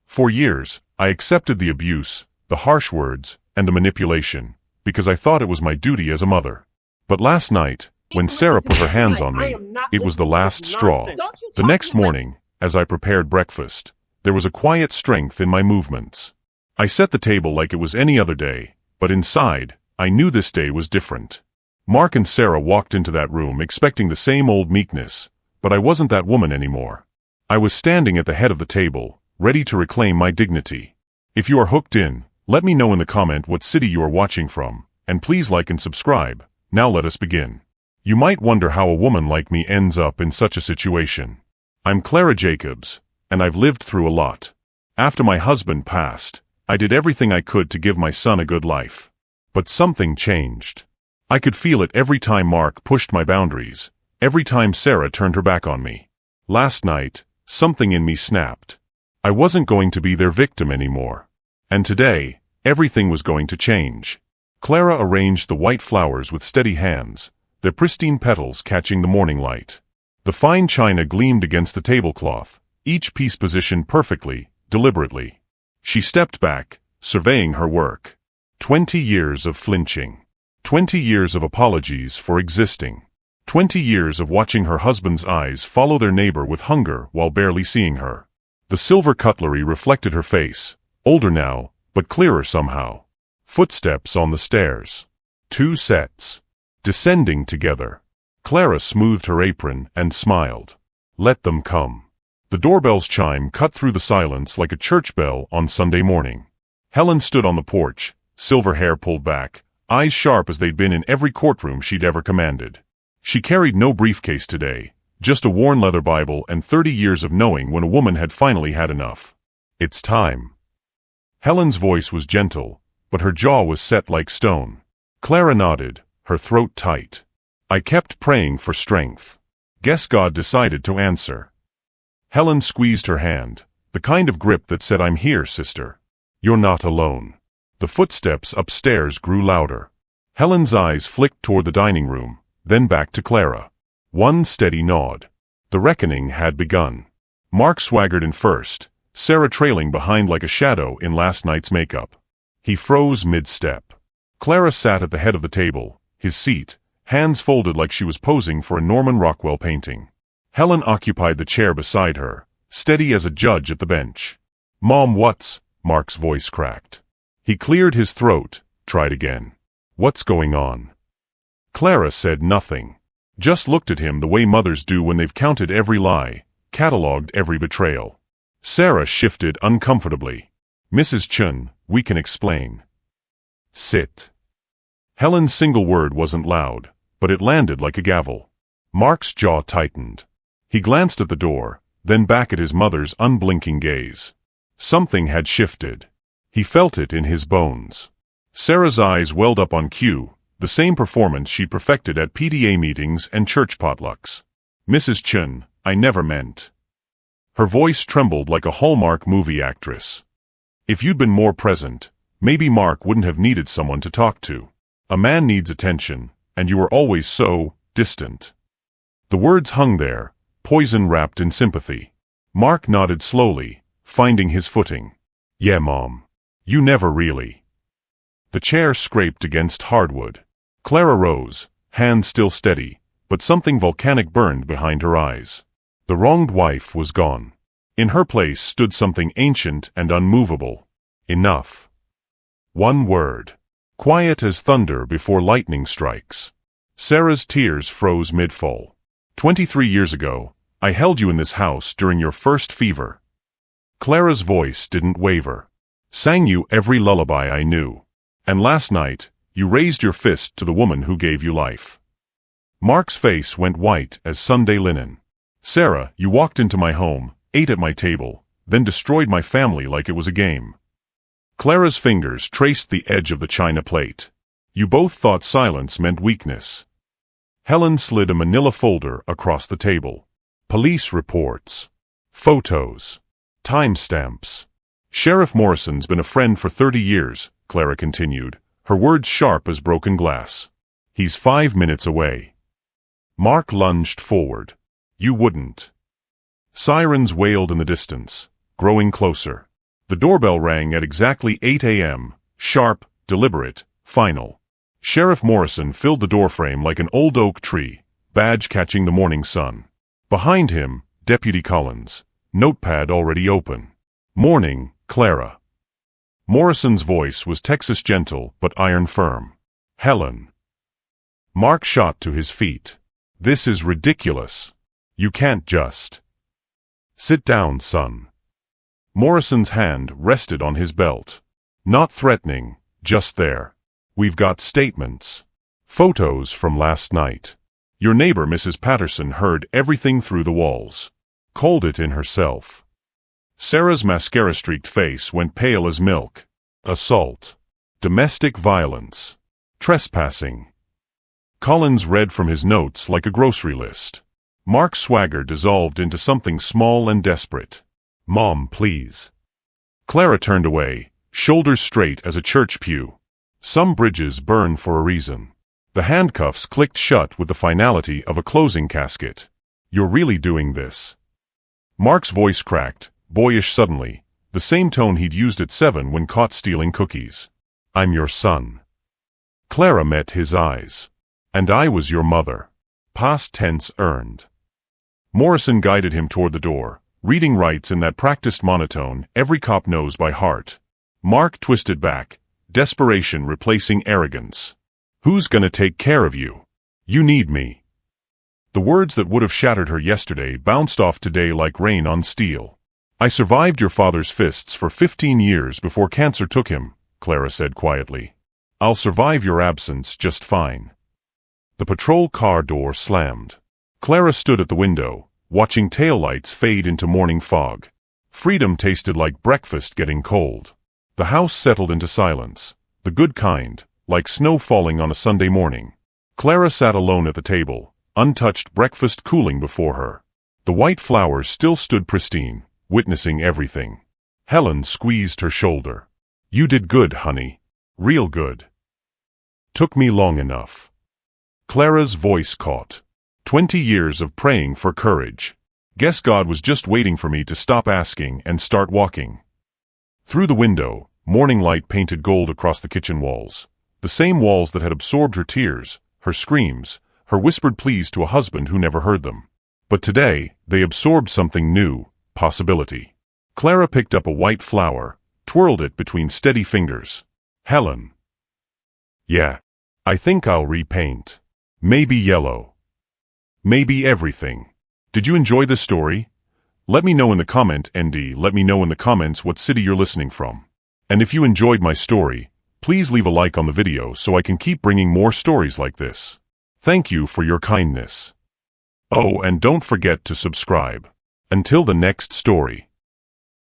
For years, I accepted the abuse, the harsh words, and the manipulation, because I thought it was my duty as a mother. But last night, when Sarah put her hands on me, it was the last straw. The next morning, as I prepared breakfast, there was a quiet strength in my movements. I set the table like it was any other day, but inside, I knew this day was different. Mark and Sarah walked into that room expecting the same old meekness, but I wasn't that woman anymore. I was standing at the head of the table, ready to reclaim my dignity. If you are hooked in, let me know in the comment what city you are watching from, and please like and subscribe. Now let us begin. You might wonder how a woman like me ends up in such a situation. I'm Clara Jacobs, and I've lived through a lot. After my husband passed, I did everything I could to give my son a good life. But something changed. I could feel it every time Mark pushed my boundaries, every time Sarah turned her back on me. Last night, something in me snapped. I wasn't going to be their victim anymore. And today, everything was going to change. Clara arranged the white flowers with steady hands, their pristine petals catching the morning light. The fine china gleamed against the tablecloth, each piece positioned perfectly, deliberately. She stepped back, surveying her work. 20 years of flinching. 20 years of apologies for existing. 20 years of watching her husband's eyes follow their neighbor with hunger while barely seeing her. The silver cutlery reflected her face, older now, but clearer somehow. Footsteps on the stairs. 2 sets. Descending together. Clara smoothed her apron and smiled. Let them come. The doorbell's chime cut through the silence like a church bell on Sunday morning. Helen stood on the porch, silver hair pulled back, eyes sharp as they'd been in every courtroom she'd ever commanded. She carried no briefcase today, just a worn leather Bible and 30 years of knowing when a woman had finally had enough. It's time. Helen's voice was gentle, but her jaw was set like stone. Clara nodded, her throat tight. I kept praying for strength. Guess God decided to answer. Helen squeezed her hand, the kind of grip that said, I'm here, sister. You're not alone. The footsteps upstairs grew louder. Helen's eyes flicked toward the dining room, then back to Clara. One steady nod. The reckoning had begun. Mark swaggered in first, Sarah trailing behind like a shadow in last night's makeup. He froze mid-step. Clara sat at the head of the table, his seat, hands folded like she was posing for a Norman Rockwell painting. Helen occupied the chair beside her, steady as a judge at the bench. Mom, what's... Mark's voice cracked. He cleared his throat, tried again. What's going on? Clara said nothing. Just looked at him the way mothers do when they've counted every lie, catalogued every betrayal. Sarah shifted uncomfortably. Mrs. Chun, we can explain. Sit. Helen's single word wasn't loud, but it landed like a gavel. Mark's jaw tightened. He glanced at the door, then back at his mother's unblinking gaze. Something had shifted. He felt it in his bones. Sarah's eyes welled up on cue, the same performance she perfected at PTA meetings and church potlucks. Mrs. Chun, I never meant. Her voice trembled like a Hallmark movie actress. If you'd been more present, maybe Mark wouldn't have needed someone to talk to. A man needs attention, and you were always so distant. The words hung there, poison wrapped in sympathy. Mark nodded slowly, finding his footing. Yeah, Mom. You never really. The chair scraped against hardwood. Clara rose, hand still steady, but something volcanic burned behind her eyes. The wronged wife was gone. In her place stood something ancient and unmovable. Enough. One word. Quiet as thunder before lightning strikes. Sarah's tears froze mid-fall. 23 years ago, I held you in this house during your first fever. Clara's voice didn't waver. Sang you every lullaby I knew. And last night, you raised your fist to the woman who gave you life. Mark's face went white as Sunday linen. Sarah, you walked into my home, ate at my table, then destroyed my family like it was a game. Clara's fingers traced the edge of the china plate. You both thought silence meant weakness. Helen slid a manila folder across the table. Police reports. Photos. Timestamps. Sheriff Morrison's been a friend for 30 years, Clara continued, her words sharp as broken glass. He's 5 minutes away. Mark lunged forward. You wouldn't. Sirens wailed in the distance, growing closer. The doorbell rang at exactly 8 a.m., sharp, deliberate, final. Sheriff Morrison filled the doorframe like an old oak tree, badge catching the morning sun. Behind him, Deputy Collins, notepad already open. "Morning, Clara." Morrison's voice was Texas gentle but iron firm. "Helen." Mark shot to his feet. "This is ridiculous. You can't just." "Sit down, son." Morrison's hand rested on his belt. Not threatening, just there. "We've got statements. Photos from last night. Your neighbor, Mrs. Patterson, heard everything through the walls. Called it in herself." Sarah's mascara-streaked face went pale as milk. "Assault. Domestic violence. Trespassing." Collins read from his notes like a grocery list. Mark's swagger dissolved into something small and desperate. "Mom, please." Clara turned away, shoulders straight as a church pew. Some bridges burn for a reason. The handcuffs clicked shut with the finality of a closing casket. "You're really doing this?" Mark's voice cracked, boyish suddenly, the same tone he'd used at 7 when caught stealing cookies. "I'm your son." Clara met his eyes. "And I was your mother." Past tense earned. Morrison guided him toward the door, reading rights in that practiced monotone every cop knows by heart. Mark twisted back, desperation replacing arrogance. "Who's gonna take care of you? You need me." The words that would have shattered her yesterday bounced off today like rain on steel. "I survived your father's fists for 15 years before cancer took him," Clara said quietly. "I'll survive your absence just fine." The patrol car door slammed. Clara stood at the window, watching taillights fade into morning fog. Freedom tasted like breakfast getting cold. The house settled into silence, the good kind, like snow falling on a Sunday morning. Clara sat alone at the table, untouched breakfast cooling before her. The white flowers still stood pristine, witnessing everything. Helen squeezed her shoulder. "You did good, honey. Real good. Took me long enough." Clara's voice caught. 20 years of praying for courage. Guess God was just waiting for me to stop asking and start walking. Through the window, morning light painted gold across the kitchen walls. The same walls that had absorbed her tears, her screams, her whispered pleas to a husband who never heard them. But today, they absorbed something new, possibility. Clara picked up a white flower, twirled it between steady fingers. "Helen." "Yeah. I think I'll repaint. Maybe yellow. Maybe everything." Did you enjoy this story? Let me know in the let me know in the comments what city you're listening from. And if you enjoyed my story, please leave a like on the video so I can keep bringing more stories like this. Thank you for your kindness. Oh, and don't forget to subscribe. Until the next story.